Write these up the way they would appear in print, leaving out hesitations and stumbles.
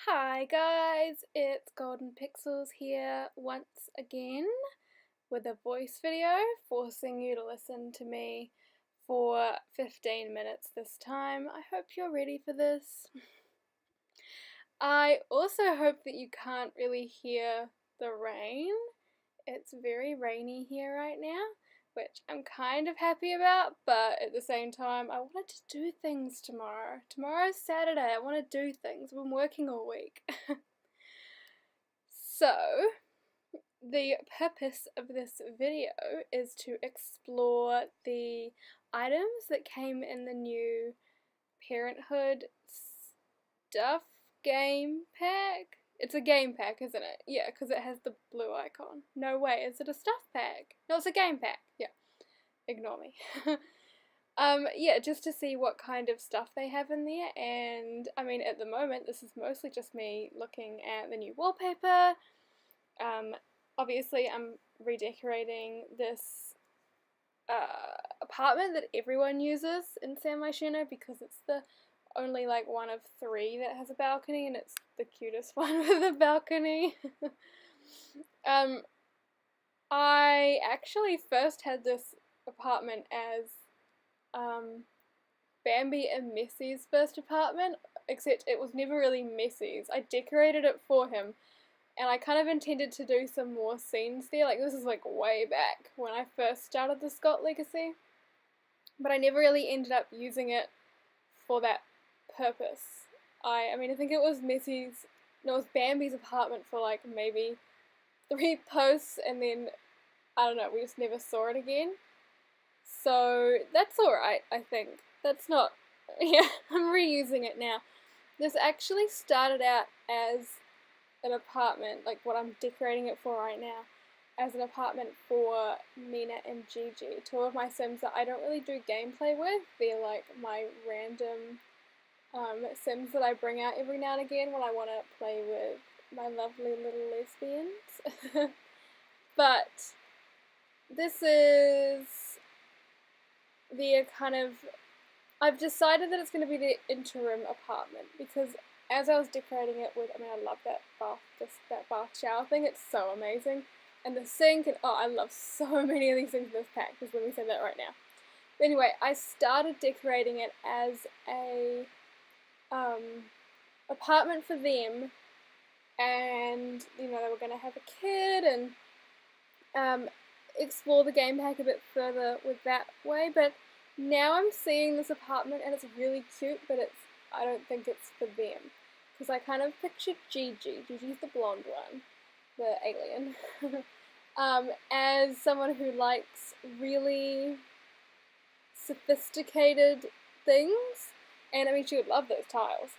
Hi guys, it's Golden Pixels here once again with a voice video forcing you to listen to me for 15 minutes this time. I hope you're ready for this. I also hope that you can't really hear the rain. It's very rainy here right now, which I'm kind of happy about, but at the same time, I wanted to do things tomorrow. Tomorrow's Saturday, I want to do things. I've been working all week. So, the purpose of this video is to explore the items that came in the new Parenthood stuff game pack. It's a game pack, isn't it? Yeah, because it has the blue icon. No way, is it a stuff pack? No, it's a game pack. Yeah, ignore me. Yeah, just to see what kind of stuff they have in there, and I mean, at the moment, this is mostly just me looking at the new wallpaper. Obviously, I'm redecorating this apartment that everyone uses in San Myshuno because it's the only like one of three that has a balcony, and it's the cutest one with a balcony. I actually first had this apartment as Bambi and Messy's first apartment, except it was never really Messy's. I decorated it for him, and I kind of intended to do some more scenes there. Like, this is like way back when I first started the Scott Legacy, but I never really ended up using it for that purpose. I mean, I think it was Messy's, no, it was Bambi's apartment for like maybe 3 posts, and then, I don't know, we just never saw it again. So that's alright, I think. That's not, yeah, I'm reusing it now. This actually started out as an apartment, like what I'm decorating it for right now, as an apartment for Mina and Gigi, two of my Sims that I don't really do gameplay with. They're like my random Sims that I bring out every now and again when I want to play with my lovely little lesbians. But this is the kind of, I've decided that it's going to be the interim apartment because as I was decorating it with, I mean, I love that bath shower thing. It's so amazing. And the sink, and oh, I love so many of these things in this pack. Just let me say that right now. But anyway, I started decorating it as a apartment for them, and you know, they were going to have a kid and explore the game pack a bit further with that way. But now I'm seeing this apartment and it's really cute, but I don't think it's for them. Because I kind of pictured Gigi, Gigi's the blonde one, the alien, as someone who likes really sophisticated things. And I mean, she would love those tiles,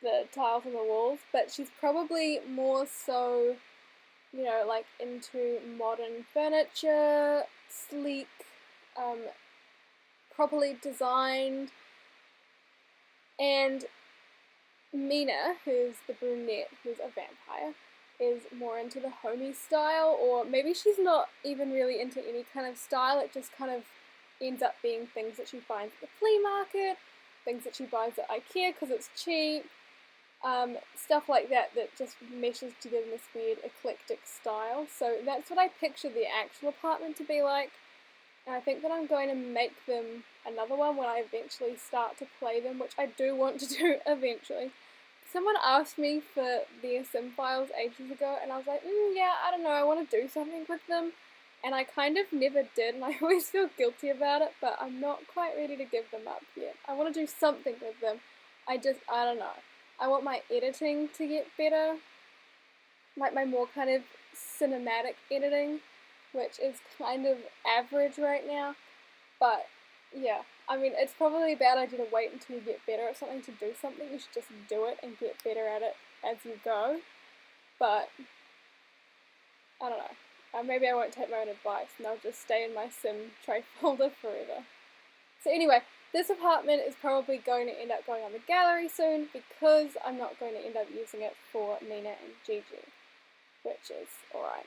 the tiles on the walls, but she's probably more so, you know, like into modern furniture, sleek, properly designed. And Mina, who's the brunette, who's a vampire, is more into the homey style, or maybe she's not even really into any kind of style, it just kind of ends up being things that she finds at the flea market, things that she buys at IKEA because it's cheap, stuff like that that just meshes together in this weird eclectic style. So that's what I picture the actual apartment to be like, and I think that I'm going to make them another one when I eventually start to play them, which I do want to do eventually. Someone asked me for their sim files ages ago, and I was like, yeah, I don't know, I want to do something with them, and I kind of never did, and I always feel guilty about it, but I'm not quite ready to give them up yet. I want to do something with them. I don't know. I want my editing to get better, like my more kind of cinematic editing, which is kind of average right now, but yeah, I mean, it's probably a bad idea to wait until you get better at something to do something. You should just do it and get better at it as you go, but I don't know. Maybe I won't take my own advice and I'll just stay in my sim tray folder forever. So anyway, this apartment is probably going to end up going on the gallery soon because I'm not going to end up using it for Mina and Gigi, which is alright.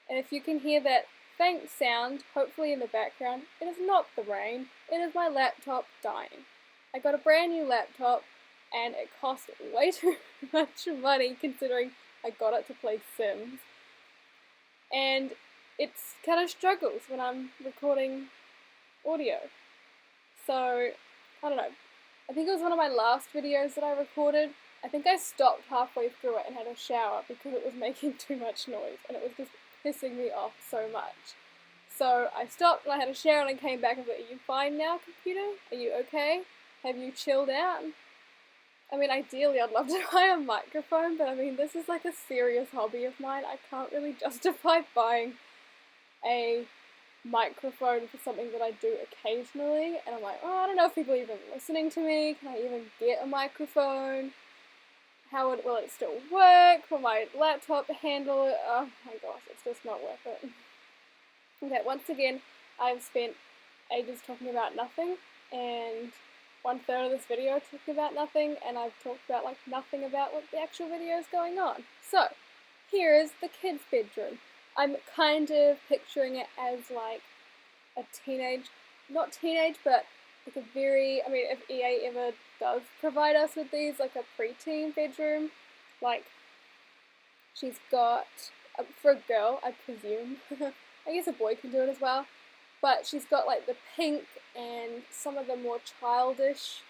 And if you can hear that faint sound, hopefully in the background, it is not the rain, it is my laptop dying. I got a brand new laptop and it cost way too much money considering I got it to play Sims. And it's kind of struggles when I'm recording audio. So, I don't know. I think it was one of my last videos that I recorded. I think I stopped halfway through it and had a shower because it was making too much noise and it was just pissing me off so much. So I stopped and I had a shower and I came back and was like, are you fine now, computer? Are you okay? Have you chilled out? I mean, ideally I'd love to buy a microphone, but I mean, this is like a serious hobby of mine. I can't really justify buying a microphone for something that I do occasionally, and I'm like, oh, I don't know if people are even listening to me. Can I even get a microphone? Will it still work? Will my laptop handle it? Oh my gosh, it's just not worth it. Okay, once again, I've spent ages talking about nothing, and 1/3 of this video talking about nothing, and I've talked about like nothing about what the actual video is going on. So, here is the kids' bedroom. I'm kind of picturing it as like a teenage, not teenage, but like a very, I mean, if EA ever does provide us with these, like a preteen bedroom, like she's got, for a girl, I presume, I guess a boy can do it as well, but she's got like the pink and some of the more childish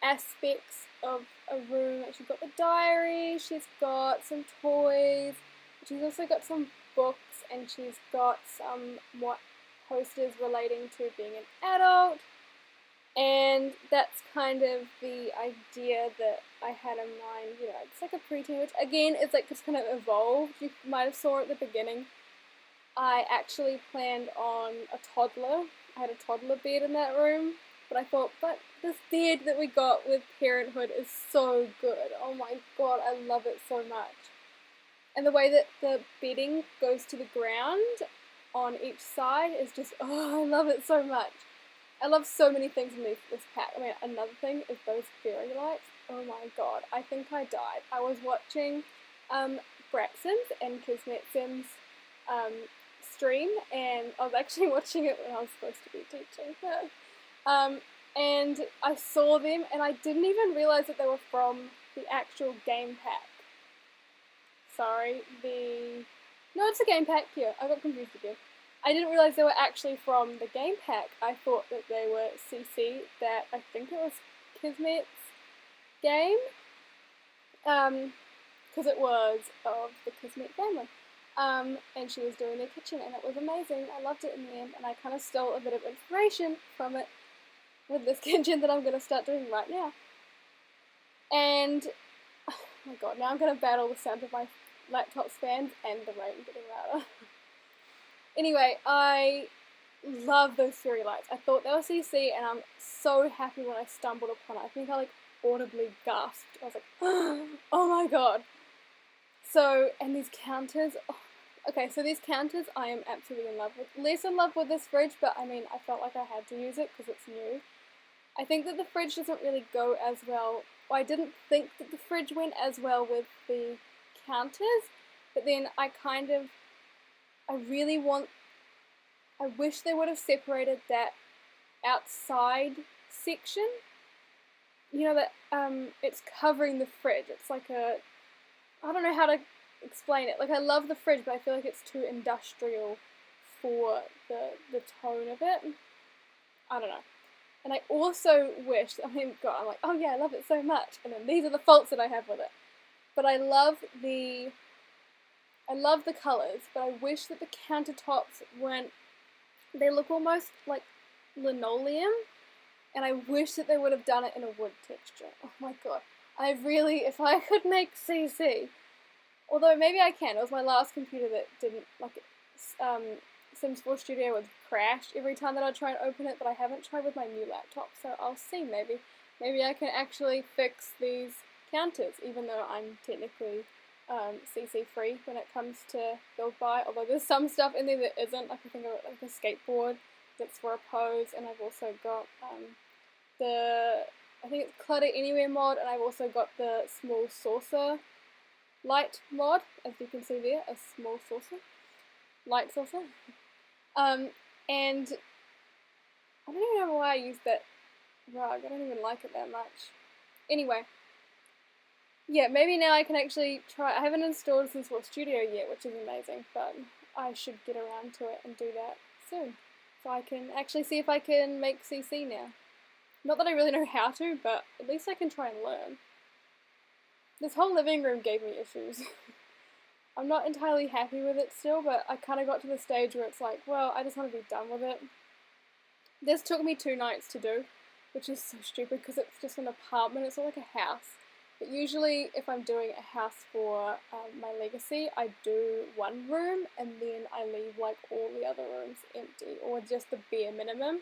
aspects of a room. She's got the diary, she's got some toys, she's also got some books, and she's got some more posters relating to being an adult, and that's kind of the idea that I had in mind. You know, it's like a preteen, which again is like just kind of evolved. You might have saw at the beginning. I actually planned on a toddler. I had a toddler bed in that room, but I thought, but this bed that we got with Parenthood is so good. Oh my god, I love it so much. And the way that the bedding goes to the ground on each side is just, oh, I love it so much. I love so many things in this pack. I mean, another thing is those fairy lights. Oh my god, I think I died. I was watching Braxton's and Kismet Sims stream, and I was actually watching it when I was supposed to be teaching her. And I saw them, and I didn't even realize that they were from the actual game pack. Sorry, no, it's a game pack. Here, I got confused again. I didn't realize they were actually from the game pack. I thought that they were CC, that I think it was Kismet's game, because it was of the Kismet family. And she was doing their kitchen, and it was amazing. I loved it in the end, and I kind of stole a bit of inspiration from it with this kitchen that I'm going to start doing right now. And, oh my god, now I'm going to battle the sound of my laptop fans and the rain getting louder. Anyway, I love those fairy lights. I thought they were CC, and I'm so happy when I stumbled upon it. I think I like audibly gasped. I was like, oh my god. So, and these counters, oh, okay, so these counters I am absolutely in love with. Less in love with this fridge, but I mean, I felt like I had to use it because it's new. I think that the fridge doesn't really go as well. I didn't think that the fridge went as well with the counters, but then I wish they would have separated that outside section. You know, that it's covering the fridge. It's like I don't know how to explain it. Like, I love the fridge, but I feel like it's too industrial for the tone of it. I don't know. And I also wish, I mean, God, I'm like, oh yeah, I love it so much. And then these are the faults that I have with it. But I love the colours, but I wish that the countertops they look almost like linoleum, and I wish that they would have done it in a wood texture. Oh my god. If I could make CC, although maybe I can, it was my last computer that didn't, like, Sims 4 Studio would crash every time that I'd try and open it, but I haven't tried with my new laptop, so I'll see, maybe. Maybe I can actually fix these counters, even though I'm technically CC free when it comes to build by, although there's some stuff in there that isn't. Like, I think I've got like a skateboard that's for a pose, and I've also got I think it's Clutter Anywhere mod, and I've also got the small saucer light mod, as you can see there, a small saucer, light saucer. And I don't even know why I used that rug. I don't even like it that much. Anyway, yeah, maybe now I can actually try. I haven't installed Sensible Studio yet, which is amazing, but I should get around to it and do that soon. So I can actually see if I can make CC now. Not that I really know how to, but at least I can try and learn. This whole living room gave me issues. I'm not entirely happy with it still, but I kind of got to the stage where it's like, well, I just want to be done with it. This took me 2 nights to do, which is so stupid because it's just an apartment, it's not like a house. But usually if I'm doing a house for my legacy, I do one room and then I leave like all the other rooms empty or just the bare minimum.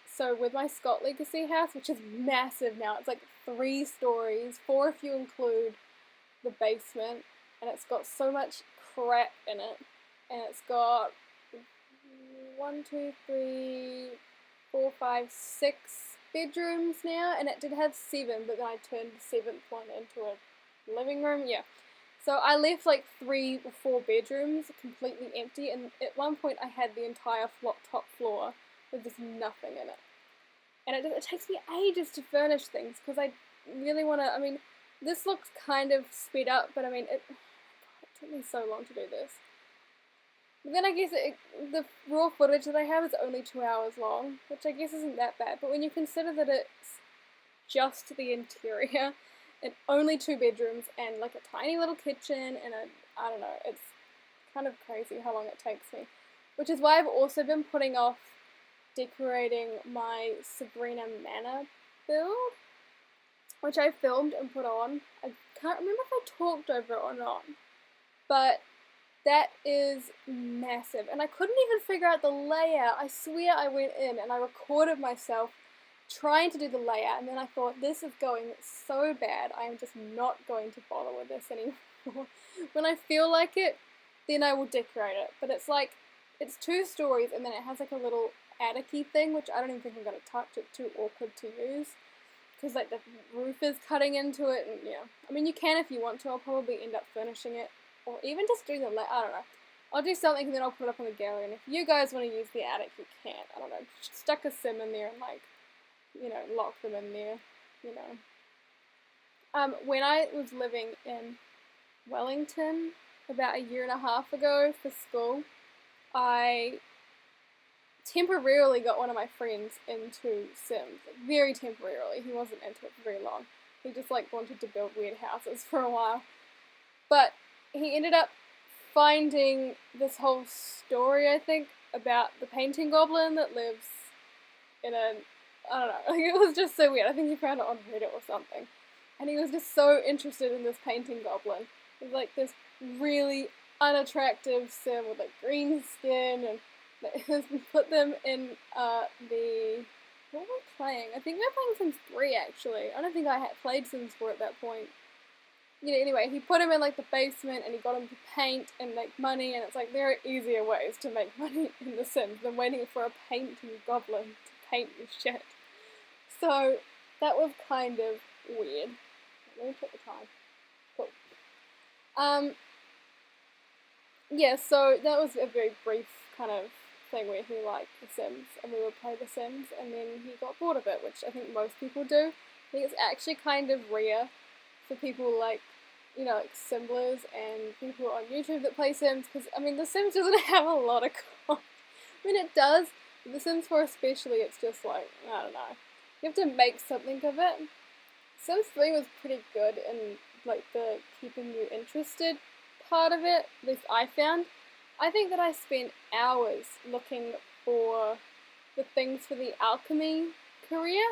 So with my Scott Legacy house, which is massive now, it's like 3 stories, 4 if you include the basement, and it's got so much crap in it, and it's got 1, 2, 3, 4, 5, 6 bedrooms now, and it did have 7, but then I turned the 7th one into a living room, yeah. So I left like 3 or 4 bedrooms completely empty, and at one point I had the entire top floor with just nothing in it. And it takes me ages to furnish things, because I really want to, I mean, this looks kind of sped up, but I mean, it took me so long to do this. But then I guess the raw footage that I have is only 2 hours long, which I guess isn't that bad. But when you consider that it's just the interior, and only 2 bedrooms, and like a tiny little kitchen, and I don't know, it's kind of crazy how long it takes me. Which is why I've also been putting off decorating my Sabrina Manor build, which I filmed and put on. I can't remember if I talked over it or not, but that is massive, and I couldn't even figure out the layout. I swear I went in and I recorded myself trying to do the layout, and then I thought, this is going so bad, I am just not going to bother with this anymore. When I feel like it, then I will decorate it, but it's like, it's 2 stories, and then it has like a little attic-y thing, which I don't even think I'm going to touch. It's too awkward to use, because like the roof is cutting into it, and yeah. I mean, you can if you want to. I'll probably end up furnishing it, or even just do the I don't know. I'll do something and then I'll put it up on the gallery, and if you guys want to use the attic, you can. I don't know, stuck a sim in there and like, you know, lock them in there, you know. When I was living in Wellington about 1.5 years ago for school, I temporarily got one of my friends into Sims, very temporarily. He wasn't into it for very long. He just like wanted to build weird houses for a while. But he ended up finding this whole story, I think, about the painting goblin that lives in a, I don't know, like, it was just so weird. I think he found it on Reddit or something. And he was just so interested in this painting goblin. It was like this really unattractive sim with like green skin, and put them in the, what were we playing? I think we were playing Sims 3 actually. I don't think I had played Sims 4 at that point. You know, anyway, he put him in like the basement and he got him to paint and make money, and it's like there are easier ways to make money in The Sims than waiting for a painting goblin to paint your shit. So that was kind of weird. Let me check the time. Cool. Yeah, so that was a very brief kind of thing where he liked The Sims and we would play The Sims, and then he got bored of it, which I think most people do. I think it's actually kind of rare for people like, you know, like Simblers and people on YouTube that play Sims, because, I mean, The Sims doesn't have a lot of content. I mean, it does, but The Sims 4 especially, it's just like, I don't know. You have to make something of it. Sims 3 was pretty good in, like, the keeping you interested part of it, at least I found. I think that I spent hours looking for the things for the alchemy career,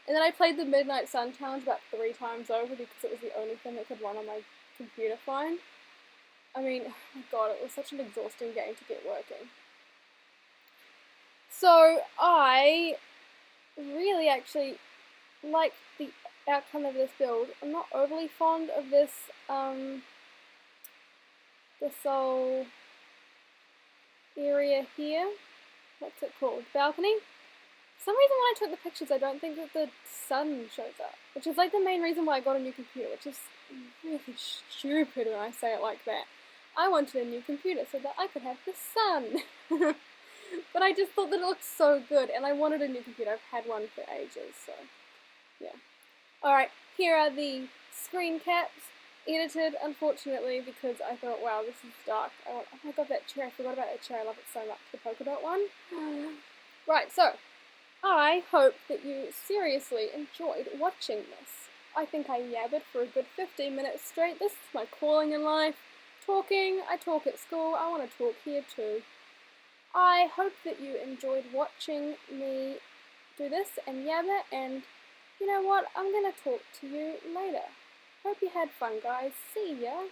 and then I played the Midnight Sun Challenge about 3 times over because it was the only thing that could run on my computer fine. I mean, oh my god, it was such an exhausting game to get working. So I really actually like the outcome of this build. I'm not overly fond of this whole area here. What's it called? Balcony? For some reason when I took the pictures I don't think that the sun shows up, which is like the main reason why I got a new computer, which is really stupid when I say it like that. I wanted a new computer so that I could have the sun. But I just thought that it looked so good, and I wanted a new computer. I've had one for ages, so yeah. Alright, here are the screen caps, edited unfortunately because I thought, wow, this is dark. Oh my god, that chair, I forgot about that chair, I love it so much, the polka dot one. Right, so I hope that you seriously enjoyed watching this. I think I yabbered for a good 15 minutes straight. This is my calling in life. Talking, I talk at school, I want to talk here too. I hope that you enjoyed watching me do this and yabber, and you know what, I'm gonna talk to you later. Hope you had fun, guys. See ya!